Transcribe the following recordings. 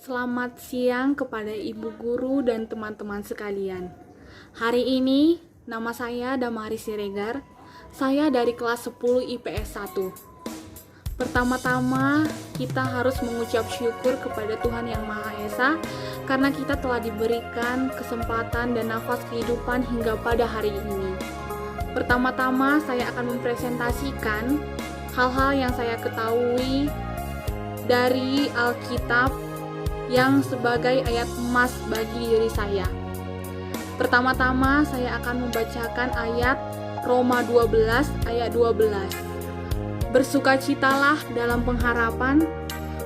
Selamat siang kepada ibu guru dan teman-teman sekalian. Hari ini nama saya Damari Siregar. Saya dari kelas 10 IPS 1. Pertama-tama kita harus mengucap syukur kepada Tuhan Yang Maha Esa karena kita telah diberikan kesempatan dan nafas kehidupan hingga pada hari ini. Pertama-tama saya akan mempresentasikan hal-hal yang saya ketahui dari Alkitab yang sebagai ayat emas bagi diri saya. Pertama-tama saya akan membacakan ayat Roma 12 ayat 12. Bersukacitalah dalam pengharapan,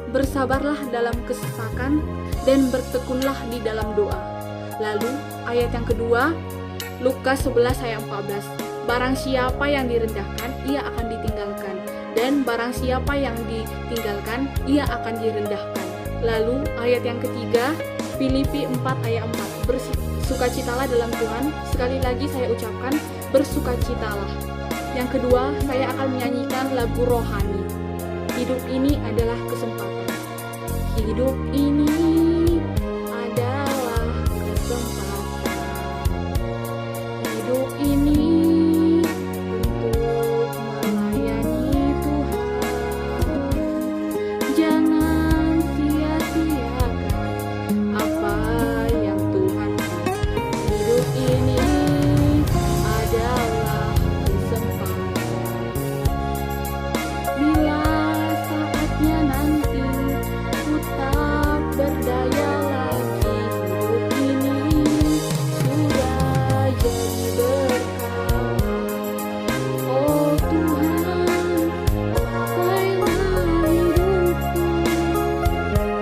bersabarlah dalam kesesakan, dan bertekunlah di dalam doa. Lalu ayat yang kedua, Lukas 11 ayat 14. Barang siapa yang direndahkan, ia akan ditinggalkan, dan barang siapa yang ditinggalkan, ia akan direndahkan. Lalu ayat yang ketiga, Filipi 4 ayat 4. Bersukacitalah dalam Tuhan. Sekali lagi saya ucapkan, bersukacitalah. Yang kedua, saya akan menyanyikan lagu rohani. Hidup ini adalah kesempatan. Hidup ini adalah kesempatan. Hidup ini untuk melayani Tuhan. Jangan sia-siakan apa yang Tuhan beri. Hidup ini adalah kesempatan. Bila saatnya nanti ku tak berdaya lagi, hidup ini sudah jadi berkah. Oh Tuhan, pakailah hidupku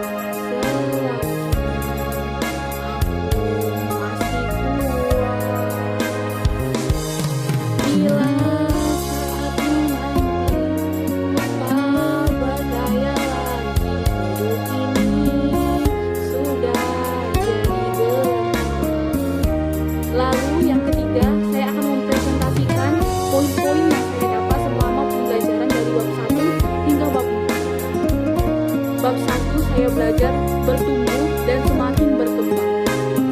selagi aku masih kuat. Bila saatnya nanti tak berdaya lagi, hidup ini sudah jadi berkah. Lalu yang ketiga, saya akan mempresentasikan poin-poin yang saya dapat selama pembelajaran dari bab 1 hingga bab 4. Bab 1 saya belajar bertumbuh dan semakin berkembang.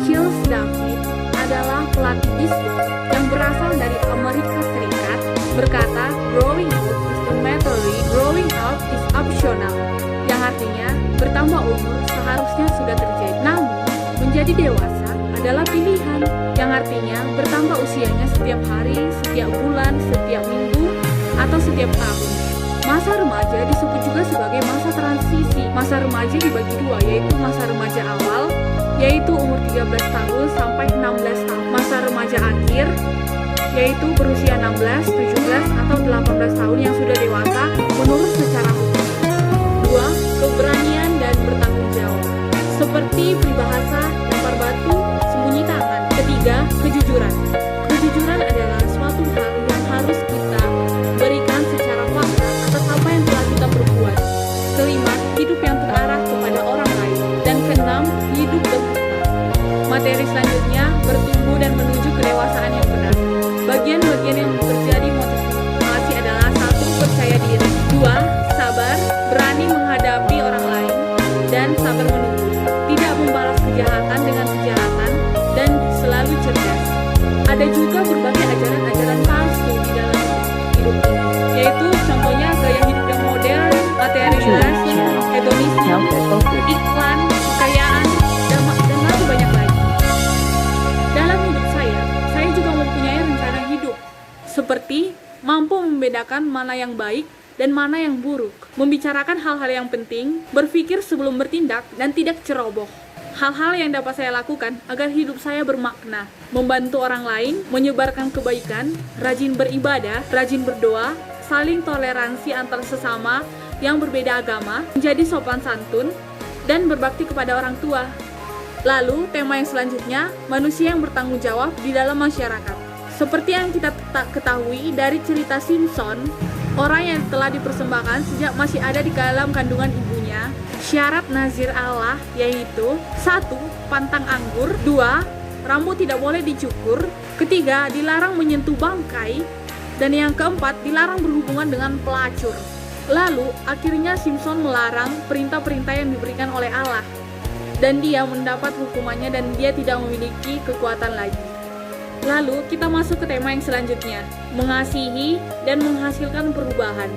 Charles David adalah pelatih bisbol yang berasal dari Amerika Serikat berkata, growing up is the mandatory, growing up is optional, yang artinya bertambah umur seharusnya sudah terjadi, namun menjadi dewasa adalah pilihan, yang artinya bertambah usianya setiap hari, setiap bulan, setiap minggu, atau setiap tahun. Masa remaja disebut juga sebagai masa transisi. Masa remaja dibagi dua, yaitu masa remaja awal, yaitu umur 13 tahun sampai 16 tahun. Masa remaja akhir, yaitu berusia 16, 17, atau 18 tahun yang sudah dewasa menurut secara hukum. 2. Keberanian dan bertanggung jawab. Seperti peribahasa, lempar batu, sembunyi tangan. Ketiga, kejujuran. Kejujuran adalah suatu hal yang harus kita berikan secara fakta atas apa yang telah kita perbuat. Kelima, hidup yang terarah kepada orang lain. Dan keenam, hidup berhikmat. Materi selanjutnya, bertumbuh dan menuju kedewasaan yang benar. Bagian-bagian yang terjadi motivasi adalah 1. Percaya diri. 2. Sabar, berani menghadapi orang lain, dan sabar menunggu. Tidak membalas kejahatan dengan kejahatan, dan selalu cerdas. Ada juga berbagai ajaran-ajaran palsu di dalam hidup ini, yaitu contohnya gaya hidup yang modern, materialitas, hedonisme, iklan, kekayaan, dan masih banyak lagi. Dalam hidup saya juga mempunyai rencana hidup, seperti mampu membedakan mana yang baik dan mana yang buruk, membicarakan hal-hal yang penting, berpikir sebelum bertindak, dan tidak ceroboh. Hal-hal yang dapat saya lakukan agar hidup saya bermakna, membantu orang lain, menyebarkan kebaikan, rajin beribadah, rajin berdoa, saling toleransi antar sesama yang berbeda agama, menjadi sopan santun, dan berbakti kepada orang tua. Lalu, tema yang selanjutnya, manusia yang bertanggung jawab di dalam masyarakat. Seperti yang kita ketahui dari cerita Simpson, orang yang telah dipersembahkan sejak masih ada di dalam kandungan ibunya, syarat nazir Allah yaitu 1. Pantang anggur, 2. Rambut tidak boleh dicukur, ketiga, dilarang menyentuh bangkai, dan yang keempat, dilarang berhubungan dengan pelacur. Lalu, akhirnya Simpson melarang perintah-perintah yang diberikan oleh Allah. dan dia mendapat hukumannya dan dia tidak memiliki kekuatan lagi. Lalu kita masuk ke tema yang selanjutnya, mengasihi dan menghasilkan perubahan.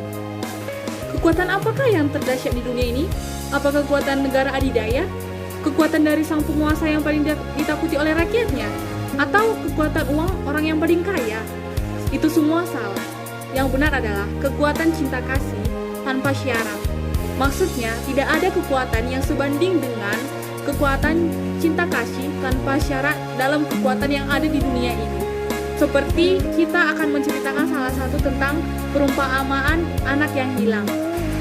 Kekuatan apakah yang terdahsyat di dunia ini? Apa kekuatan negara adidaya? Kekuatan dari sang penguasa yang paling ditakuti oleh rakyatnya? Atau kekuatan uang orang yang paling kaya? Itu semua salah. Yang benar adalah kekuatan cinta kasih tanpa syarat. Maksudnya, tidak ada kekuatan yang sebanding dengan kekuatan cinta kasih tanpa syarat dalam kekuatan yang ada di dunia ini. Seperti kita akan menceritakan salah satu tentang perumpamaan anak yang hilang.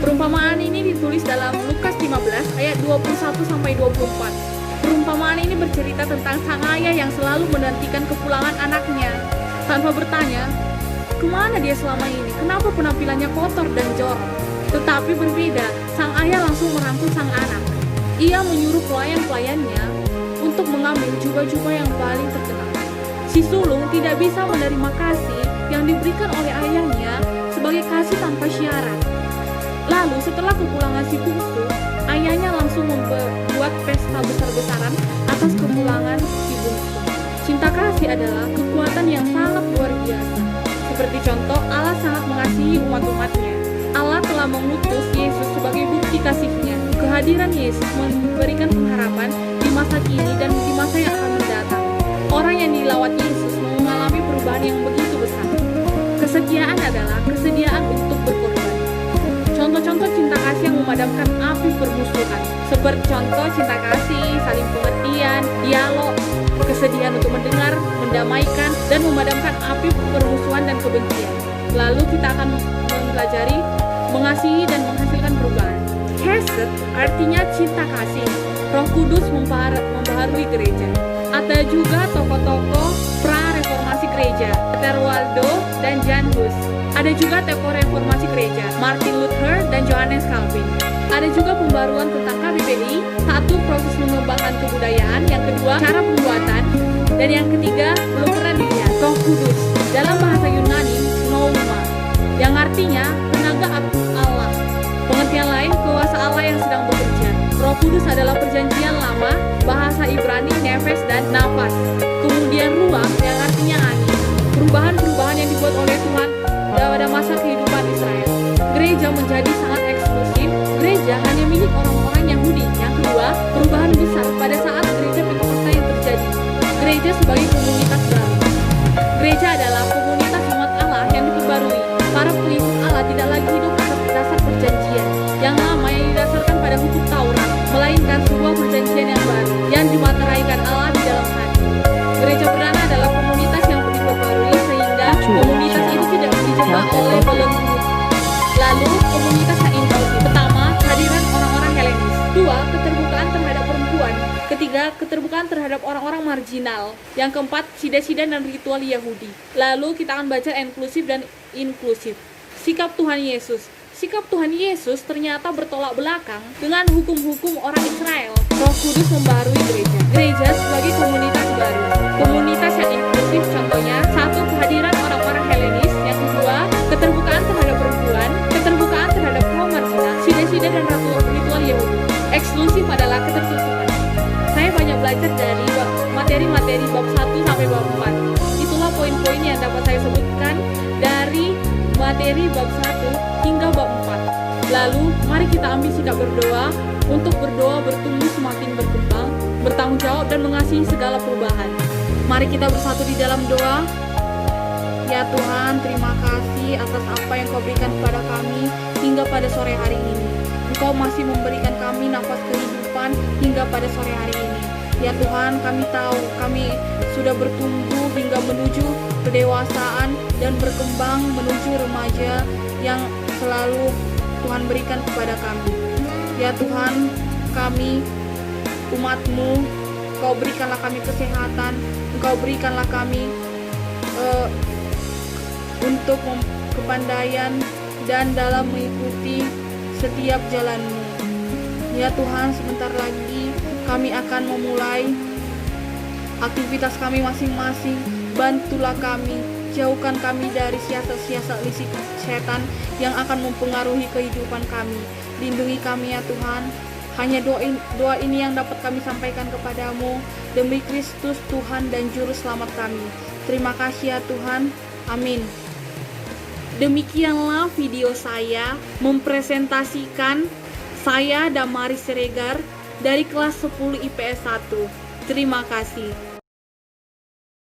Perumpamaan ini ditulis dalam Lukas 15 ayat 21-24. Perumpamaan ini bercerita tentang sang ayah yang selalu menantikan kepulangan anaknya tanpa bertanya, kemana dia selama ini? Kenapa penampilannya kotor dan jorok? Tetapi berbeda, sang ayah langsung merangkul sang anak. Ia menyuruh pelayan-pelayannya untuk mengambil jubah-jubah yang paling terkenal. Si sulung tidak bisa menerima kasih yang diberikan oleh ayahnya sebagai kasih tanpa syarat. Lalu setelah kepulangan si bungsu, ayahnya langsung membuat pesta besar-besaran atas kepulangan si bungsu. Cinta kasih adalah kekuatan yang sangat luar biasa. Seperti contoh, Allah sangat mengasihi umat-umatnya. Allah telah mengutus Yesus sebagai bukti kasih-Nya. Kehadiran Yesus memberikan pengharapan di masa kini dan di masa yang akan mendatang. Orang yang dilawat Yesus mengalami perubahan yang begitu besar. Kesetiaan adalah kesediaan untuk berkorban. Contoh-contoh cinta kasih yang memadamkan api permusuhan, seperti contoh cinta kasih, saling pengertian, dialog, kesediaan untuk mendengar, mendamaikan, dan memadamkan api permusuhan dan kebencian. Lalu kita akan mempelajari mengasihi dan menghasilkan perubahan. Hesed artinya cinta kasih. Roh Kudus membaharui gereja. Ada juga tokoh-tokoh pra-reformasi gereja, Peter Waldo dan Jan Hus. Ada juga tokoh reformasi gereja, Martin Luther dan Johannes Calvin. Ada juga pembaruan tentang KBBI, satu proses mengembangkan kebudayaan, yang kedua cara pembuatan, dan yang ketiga belum pernah dilihat. Roh Kudus dalam bahasa Yunani pneuma, yang artinya tenaga Allah. Pengertian lain, kuasa Allah yang sedang bekerja. Roh Kudus adalah perjanjian lama, bahasa Ibrani nefes dan nafas. Kemudian ruach yang artinya angin. Perubahan-perubahan yang dibuat oleh Tuhan pada masa kehidupan Israel. Gereja menjadi sangat eksklusif. Gereja hanya milik orang-orang Yahudi. Yang kedua, perubahan besar pada saat gereja Pentakosta yang terjadi. Gereja sebagai komunitas baru. Gereja adalah komunitas umat Allah yang diperbarui. Para pengikut Allah tidak lagi hidup atas dasar perjanjian yang lama yang didasarkan pada hukum Taurat, melainkan sebuah perjanjian yang baru yang dimateraikan Allah di dalam hati. Gereja perdana adalah komunitas yang diperbarui sehingga komunitas itu tidak dijebak oleh belenggu. Lalu komunitas yang inklusif. Pertama, kehadiran orang-orang Helenis. Dua, keterbukaan terhadap perempuan. Ketiga, keterbukaan terhadap orang-orang marginal. Yang keempat, sida-sida dan ritual Yahudi. Lalu kita akan baca inklusif dan inklusif. Sikap Tuhan Yesus. Sikap Tuhan Yesus ternyata bertolak belakang dengan hukum-hukum orang Israel. Roh Kudus membaharui gereja. Gereja sebagai komunitas baru. Komunitas yang inklusif contohnya, satu, kehadiran orang-orang Helenis. Yang kedua, keterbukaan terhadap perempuan. Keterbukaan terhadap kaum marginal, sida-sida dan ritual Yahudi. Eksklusif adalah ketertutupan. Saya banyak belajar dari materi-materi bab 1 sampai bab 4. Itulah poin-poin yang dapat saya sebutkan dari materi bab 1 hingga bab 4. Lalu, mari kita ambil sikap berdoa untuk berdoa bertumbuh semakin berkembang, bertanggung jawab dan mengasihi segala perubahan. Mari kita bersatu di dalam doa. Ya Tuhan, terima kasih atas apa yang Kau berikan kepada kami hingga pada sore hari ini. Engkau masih memberikan kami nafas kehidupan hingga pada sore hari ini. Ya Tuhan, kami tahu kami sudah bertumbuh hingga menuju kedewasaan dan berkembang menuju remaja yang selalu Tuhan berikan kepada kami. Ya Tuhan, kami umat-Mu, Kau berikanlah kami kesehatan, Engkau berikanlah kami untuk kepandaian dan dalam mengikuti setiap jalan-Mu. Ya Tuhan, sebentar lagi kami akan memulai aktivitas kami masing-masing. Bantulah kami, jauhkan kami dari siasat-siasat lisik setan yang akan mempengaruhi kehidupan kami. Lindungi kami ya Tuhan, Hanya doa ini yang dapat kami sampaikan kepadamu demi Kristus Tuhan dan Juru Selamat kami. Terima kasih ya Tuhan. Amin. Demikianlah video saya mempresentasikan saya Damaris Siregar dari kelas 10 IPS 1. Terima kasih.